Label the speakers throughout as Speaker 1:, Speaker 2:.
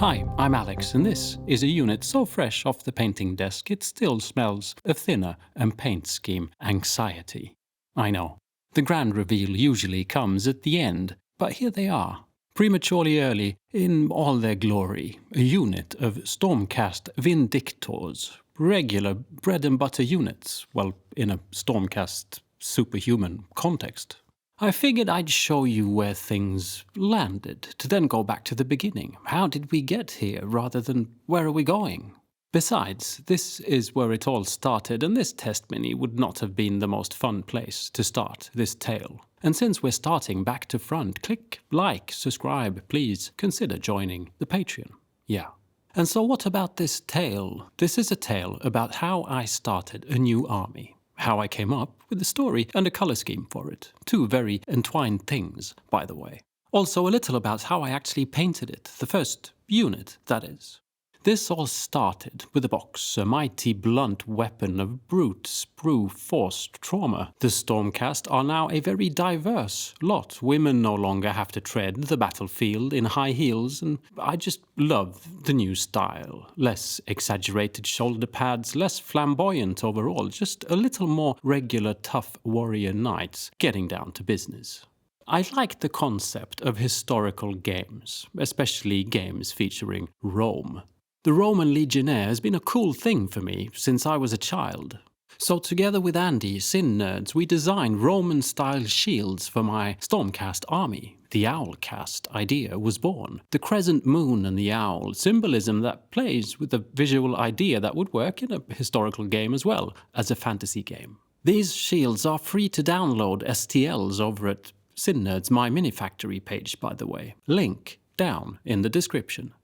Speaker 1: Hi, I'm Alex, and this is a unit so fresh off the painting desk it still smells of thinner and paint scheme anxiety. I know, the grand reveal usually comes at the end, but here they are, prematurely early in all their glory, a unit of Stormcast Vindictors, regular bread and butter units, well, in a Stormcast superhuman context. I figured I'd show you where things landed, to then go back to the beginning. How did we get here, rather than where are we going? Besides, this is where it all started, and this test mini would not have been the most fun place to start this tale. And since we're starting back to front, click like, subscribe, please consider joining the Patreon. Yeah. And so what about this tale? This is a tale about how I started a new army. How I came up with a story and a colour scheme for it. Two very entwined things, by the way. Also a little about how I actually painted it, the first unit, that is. This all started with a box, a mighty blunt weapon of brute, sprue, forced trauma. The Stormcast are now a very diverse lot. Women no longer have to tread the battlefield in high heels, and I just love the new style. Less exaggerated shoulder pads, less flamboyant overall, just a little more regular tough warrior knights getting down to business. I like the concept of historical games, especially games featuring Rome. The Roman Legionnaire has been a cool thing for me since I was a child. So together with Andy, Sin Nerds, we designed Roman-style shields for my Stormcast army. The Owlcast idea was born. The crescent moon and the owl, symbolism that plays with a visual idea that would work in a historical game as well as a fantasy game. These shields are free to download STLs over at Sin Nerds' My Minifactory page, by the way. Link down in the description.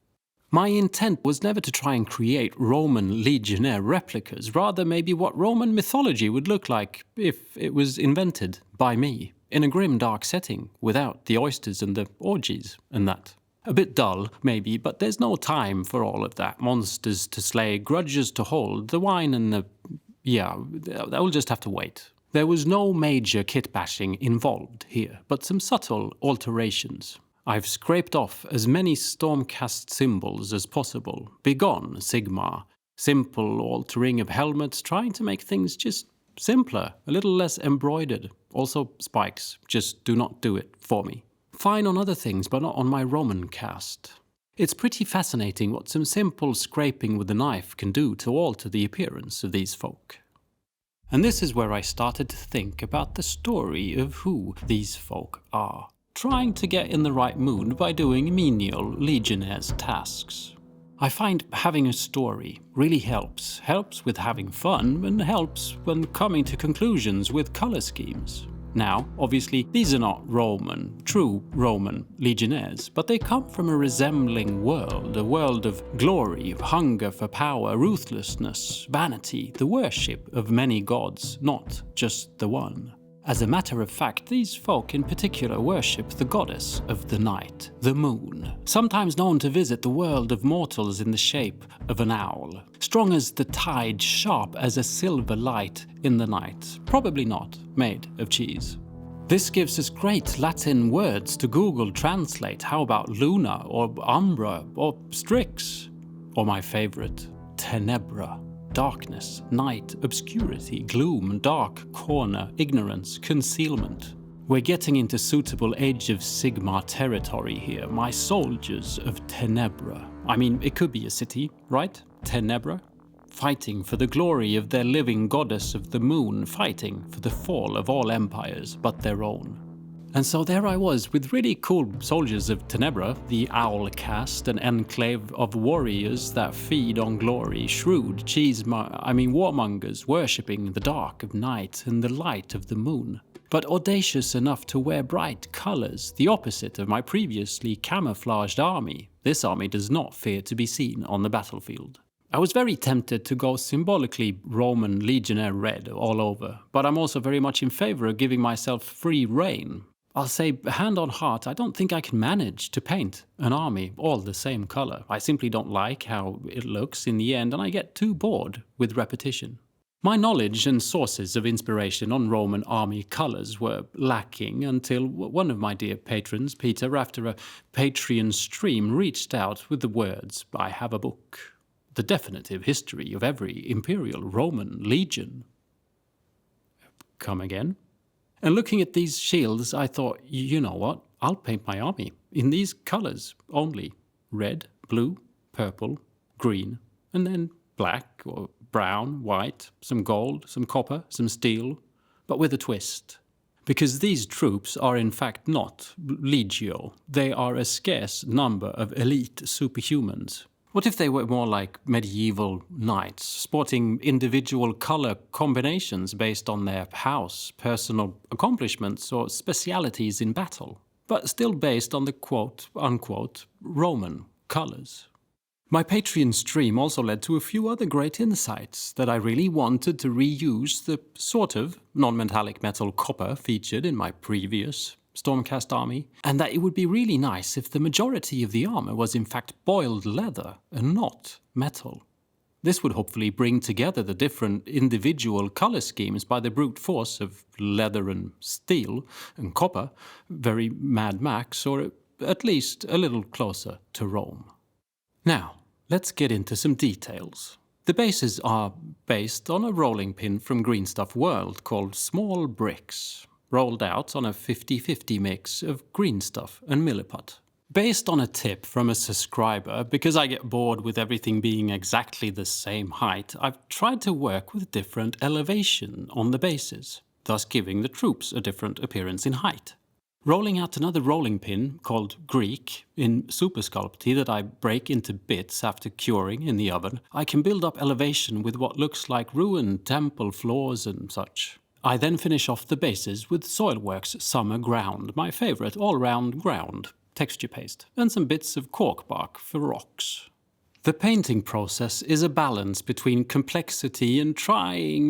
Speaker 1: My intent was never to try and create Roman Legionnaire replicas, rather maybe what Roman mythology would look like if it was invented by me, in a grim dark setting, without the oysters and the orgies and that. A bit dull, maybe, but there's no time for all of that. Monsters to slay, grudges to hold, the wine and the... yeah, that will just have to wait. There was no major kit bashing involved here, but some subtle alterations. I've scraped off as many Stormcast symbols as possible. Begone, Sigmar. Simple altering of helmets, trying to make things just simpler, a little less embroidered. Also spikes, just do not do it for me. Fine on other things, but not on my Roman cast. It's pretty fascinating what some simple scraping with a knife can do to alter the appearance of these folk. And this is where I started to think about the story of who these folk are. Trying to get in the right mood by doing menial Legionnaire's tasks. I find having a story really helps. Helps with having fun and helps when coming to conclusions with colour schemes. Now, obviously, these are not true Roman Legionnaires, but they come from a resembling world, a world of glory, hunger for power, ruthlessness, vanity, the worship of many gods, not just the one. As a matter of fact, these folk in particular worship the goddess of the night, the moon, sometimes known to visit the world of mortals in the shape of an owl. Strong as the tide, sharp as a silver light in the night, probably not made of cheese. This gives us great Latin words to Google Translate. How about Luna, or Umber, or Strix? Or my favorite, Tenebra. Darkness, night, obscurity, gloom, dark corner, ignorance, concealment. We're getting into suitable Age of Sigmar territory here. My soldiers of Tenebra. I mean, it could be a city, right? Tenebra? Fighting for the glory of their living goddess of the moon, fighting for the fall of all empires but their own. And so there I was, with really cool soldiers of Tenebra, the Owlcast, an enclave of warriors that feed on glory, shrewd warmongers worshipping the dark of night and the light of the moon. But audacious enough to wear bright colours, the opposite of my previously camouflaged army. This army does not fear to be seen on the battlefield. I was very tempted to go symbolically Roman Legionnaire red all over, but I'm also very much in favour of giving myself free rein. I'll say, hand on heart, I don't think I can manage to paint an army all the same colour. I simply don't like how it looks in the end, and I get too bored with repetition. My knowledge and sources of inspiration on Roman army colours were lacking until one of my dear patrons, Peter, after a Patreon stream, reached out with the words, "I have a book. The definitive history of every imperial Roman legion." Come again? And looking at these shields, I thought, you know what? I'll paint my army in these colours only. Red, blue, purple, green, and then black or brown, white, some gold, some copper, some steel, but with a twist. Because these troops are in fact not legio. They are a scarce number of elite superhumans. What if they were more like medieval knights, sporting individual color combinations based on their house, personal accomplishments, or specialities in battle, but still based on the quote-unquote Roman colors? My Patreon stream also led to a few other great insights that I really wanted to reuse the sort of non-metallic metal copper featured in my previous Stormcast army, and that it would be really nice if the majority of the armor was in fact boiled leather and not metal. This would hopefully bring together the different individual color schemes by the brute force of leather and steel and copper, very Mad Max, or at least a little closer to Rome. Now, let's get into some details. The bases are based on a rolling pin from Green Stuff World called Small Bricks, rolled out on a 50-50 mix of green stuff and milliput. Based on a tip from a subscriber, because I get bored with everything being exactly the same height, I've tried to work with different elevation on the bases, thus giving the troops a different appearance in height. Rolling out another rolling pin called Greek in Super Sculpty that I break into bits after curing in the oven, I can build up elevation with what looks like ruined temple floors and such. I then finish off the bases with Soilworks Summer Ground, my favourite all-round ground texture paste, and some bits of cork bark for rocks. The painting process is a balance between complexity and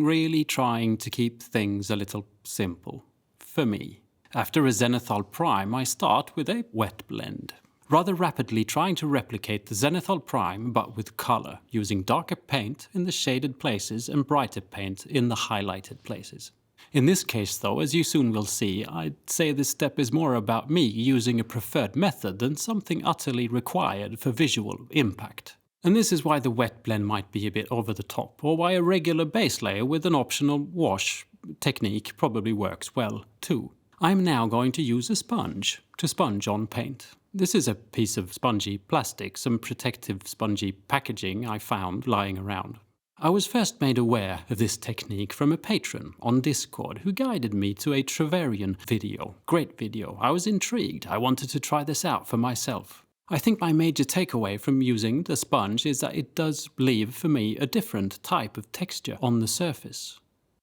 Speaker 1: really trying to keep things a little simple, for me. After a Zenithal Prime, I start with a wet blend, rather rapidly trying to replicate the Zenithal Prime but with colour, using darker paint in the shaded places and brighter paint in the highlighted places. In this case though, as you soon will see, I'd say this step is more about me using a preferred method than something utterly required for visual impact. And this is why the wet blend might be a bit over the top, or why a regular base layer with an optional wash technique probably works well too. I'm now going to use a sponge to sponge on paint. This is a piece of spongy plastic, some protective spongy packaging I found lying around. I was first made aware of this technique from a patron on Discord who guided me to a Treverian video. Great video. I was intrigued. I wanted to try this out for myself. I think my major takeaway from using the sponge is that it does leave for me a different type of texture on the surface.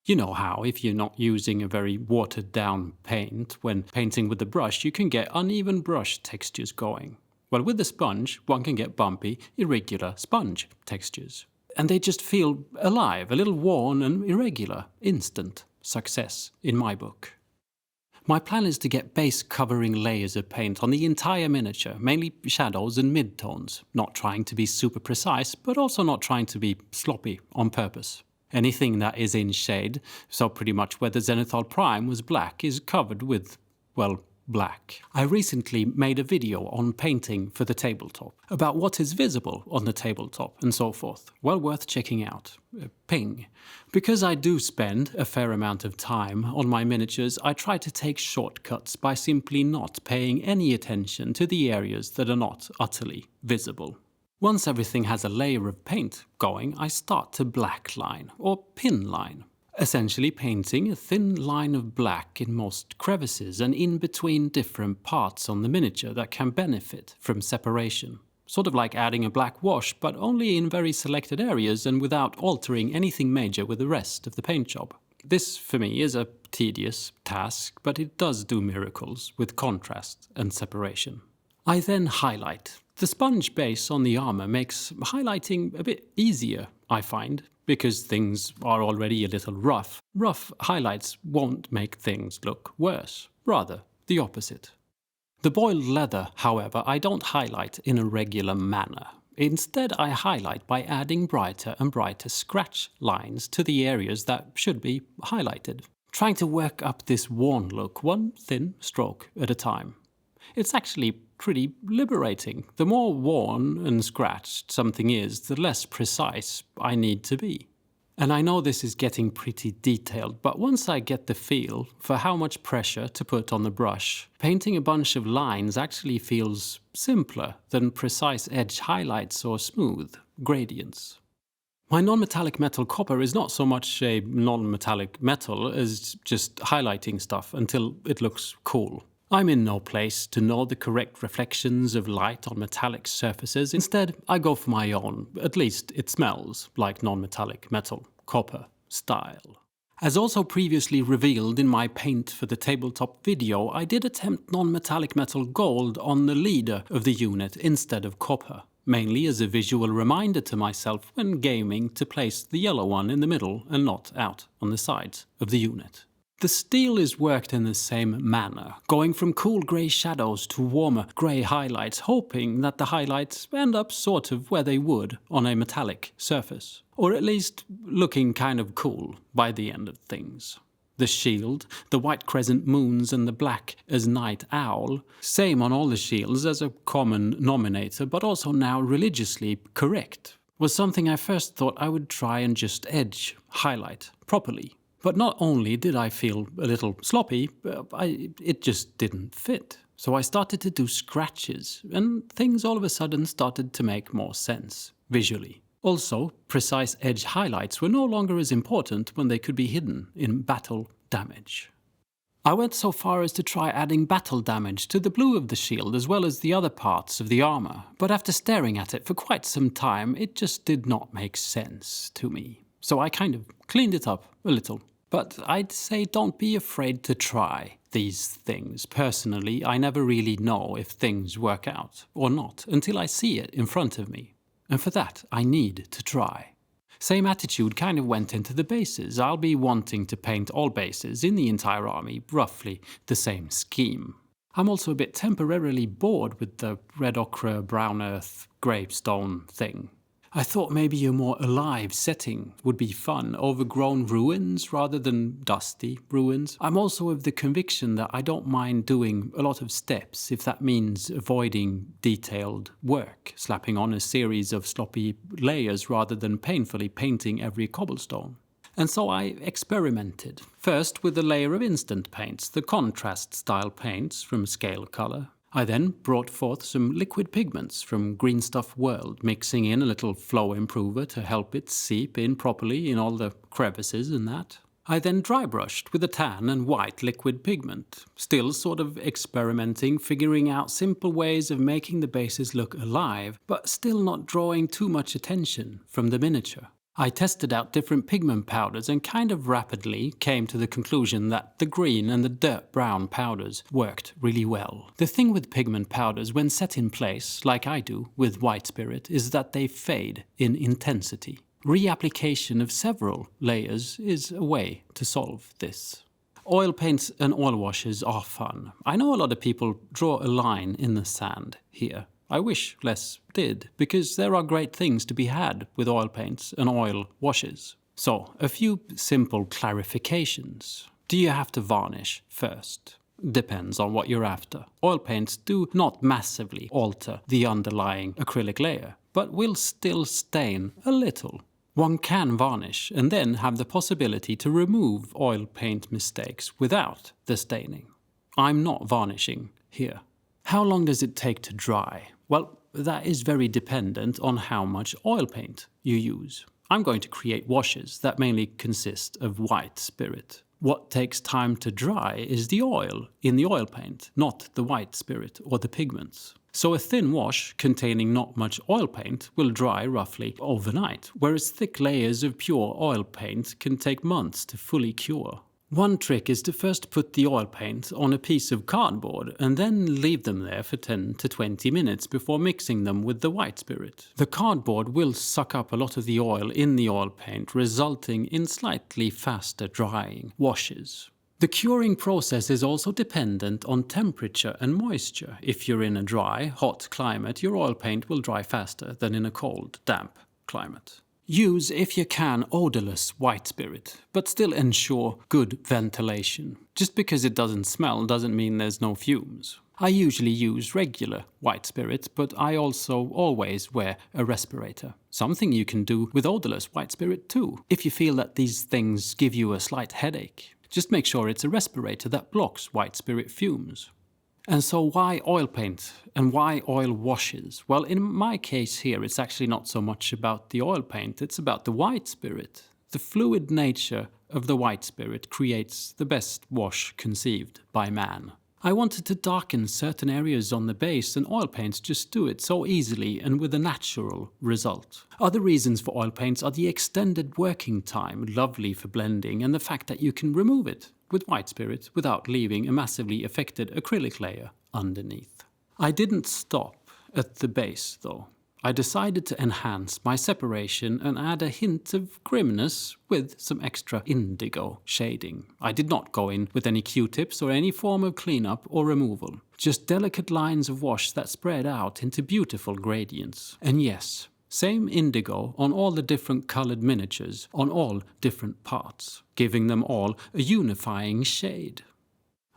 Speaker 1: You know how, if you're not using a very watered down paint, when painting with the brush you can get uneven brush textures going. Well, with the sponge one can get bumpy, irregular sponge textures. And they just feel alive, a little worn and irregular. Instant success in my book. My plan is to get base covering layers of paint on the entire miniature, mainly shadows and midtones, not trying to be super precise, but also not trying to be sloppy on purpose. Anything that is in shade, so pretty much where the Zenithal Prime was black, is covered with, well, black. I recently made a video on painting for the tabletop, about what is visible on the tabletop and so forth. Well worth checking out. Ping. Because I do spend a fair amount of time on my miniatures, I try to take shortcuts by simply not paying any attention to the areas that are not utterly visible. Once everything has a layer of paint going, I start to blackline, or pinline. Essentially painting a thin line of black in most crevices and in between different parts on the miniature that can benefit from separation. Sort of like adding a black wash, but only in very selected areas and without altering anything major with the rest of the paint job. This, for me, is a tedious task, but it does do miracles with contrast and separation. I then highlight. The sponge base on the armor makes highlighting a bit easier, I find, because things are already a little rough. Rough highlights won't make things look worse, rather the opposite. The boiled leather, however, I don't highlight in a regular manner. Instead, I highlight by adding brighter and brighter scratch lines to the areas that should be highlighted, trying to work up this worn look one thin stroke at a time. It's actually pretty liberating. The more worn and scratched something is, the less precise I need to be. And I know this is getting pretty detailed, but once I get the feel for how much pressure to put on the brush, painting a bunch of lines actually feels simpler than precise edge highlights or smooth gradients. My non-metallic metal copper is not so much a non-metallic metal as just highlighting stuff until it looks cool. I'm in no place to know the correct reflections of light on metallic surfaces. Instead, I go for my own, at least it smells like non-metallic metal, copper style. As also previously revealed in my paint for the tabletop video, I did attempt non-metallic metal gold on the leader of the unit instead of copper, mainly as a visual reminder to myself when gaming to place the yellow one in the middle and not out on the sides of the unit. The steel is worked in the same manner, going from cool grey shadows to warmer grey highlights, hoping that the highlights end up sort of where they would on a metallic surface, or at least looking kind of cool by the end of things. The shield, the white crescent moons and the black as night owl, same on all the shields as a common nominator, but also now religiously correct, was something I first thought I would try and just edge highlight properly. But not only did I feel a little sloppy, it just didn't fit. So I started to do scratches, and things all of a sudden started to make more sense, visually. Also, precise edge highlights were no longer as important when they could be hidden in battle damage. I went so far as to try adding battle damage to the blue of the shield as well as the other parts of the armour, but after staring at it for quite some time, it just did not make sense to me. So I kind of cleaned it up a little. But I'd say don't be afraid to try these things. Personally, I never really know if things work out or not until I see it in front of me. And for that, I need to try. Same attitude kind of went into the bases. I'll be wanting to paint all bases in the entire army, roughly the same scheme. I'm also a bit temporarily bored with the red ochre, brown earth, grey stone thing. I thought maybe a more alive setting would be fun, overgrown ruins rather than dusty ruins. I'm also of the conviction that I don't mind doing a lot of steps if that means avoiding detailed work, slapping on a series of sloppy layers rather than painfully painting every cobblestone. And so I experimented, first with a layer of instant paints, the contrast style paints from Scale Color. I then brought forth some liquid pigments from Green Stuff World, mixing in a little flow improver to help it seep in properly in all the crevices and that. I then dry brushed with a tan and white liquid pigment, still sort of experimenting, figuring out simple ways of making the bases look alive, but still not drawing too much attention from the miniature. I tested out different pigment powders and kind of rapidly came to the conclusion that the green and the dirt brown powders worked really well. The thing with pigment powders when set in place, like I do with White Spirit, is that they fade in intensity. Reapplication of several layers is a way to solve this. Oil paints and oil washes are fun. I know a lot of people draw a line in the sand here. I wish less did, because there are great things to be had with oil paints and oil washes. So, a few simple clarifications. Do you have to varnish first? Depends on what you're after. Oil paints do not massively alter the underlying acrylic layer, but will still stain a little. One can varnish and then have the possibility to remove oil paint mistakes without the staining. I'm not varnishing here. How long does it take to dry? Well, that is very dependent on how much oil paint you use. I'm going to create washes that mainly consist of White Spirit. What takes time to dry is the oil in the oil paint, not the White Spirit or the pigments. So a thin wash containing not much oil paint will dry roughly overnight, whereas thick layers of pure oil paint can take months to fully cure. One trick is to first put the oil paint on a piece of cardboard and then leave them there for 10 to 20 minutes before mixing them with the White Spirit. The cardboard will suck up a lot of the oil in the oil paint, resulting in slightly faster drying washes. The curing process is also dependent on temperature and moisture. If you're in a dry, hot climate, your oil paint will dry faster than in a cold, damp climate. Use, if you can, odorless white spirit, but still ensure good ventilation. Just because it doesn't smell doesn't mean there's no fumes. I usually use regular white spirit, but I also always wear a respirator. Something you can do with odorless white spirit too, if you feel that these things give you a slight headache. Just make sure it's a respirator that blocks white spirit fumes. And so why oil paint and why oil washes? Well, in my case here, it's actually not so much about the oil paint, it's about the white spirit. The fluid nature of the white spirit creates the best wash conceived by man. I wanted to darken certain areas on the base, and oil paints just do it so easily and with a natural result. Other reasons for oil paints are the extended working time, lovely for blending, and the fact that you can remove it with white spirit without leaving a massively affected acrylic layer underneath. I didn't stop at the base though. I decided to enhance my separation and add a hint of grimness with some extra indigo shading. I did not go in with any Q-tips or any form of cleanup or removal. Just delicate lines of wash that spread out into beautiful gradients. And yes, same indigo on all the different colored miniatures on all different parts, giving them all a unifying shade.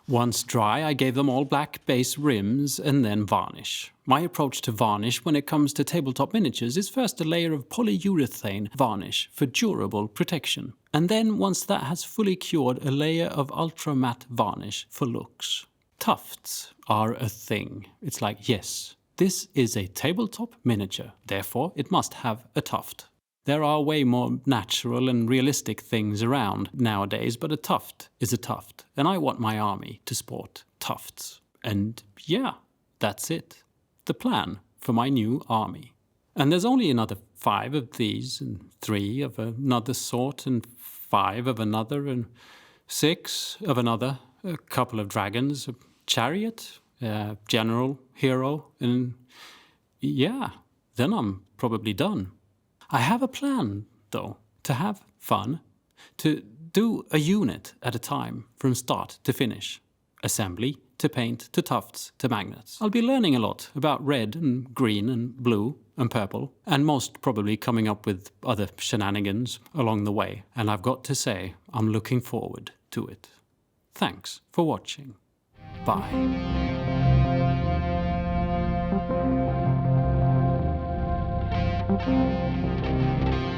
Speaker 1: Once dry, I gave them all black base rims and then varnish. My approach to varnish when it comes to tabletop miniatures is first a layer of polyurethane varnish for durable protection, and then once that has fully cured, a layer of ultra matte varnish for looks. Tufts are a thing. It's like, yes, this is a tabletop miniature, therefore it must have a tuft. There are way more natural and realistic things around nowadays, but a tuft is a tuft, and I want my army to sport tufts. And yeah, that's it. The plan for my new army. And there's only another 5 of these, and 3 of another sort, and 5 of another, and 6 of another, a couple of dragons, a chariot, a general, hero, and yeah, then I'm probably done. I have a plan, though, to have fun, to do a unit at a time from start to finish. Assembly, to paint, to tufts, to magnets. I'll be learning a lot about red and green and blue and purple, and most probably coming up with other shenanigans along the way. And I've got to say, I'm looking forward to it. Thanks for watching. Bye.
Speaker 2: Thank you.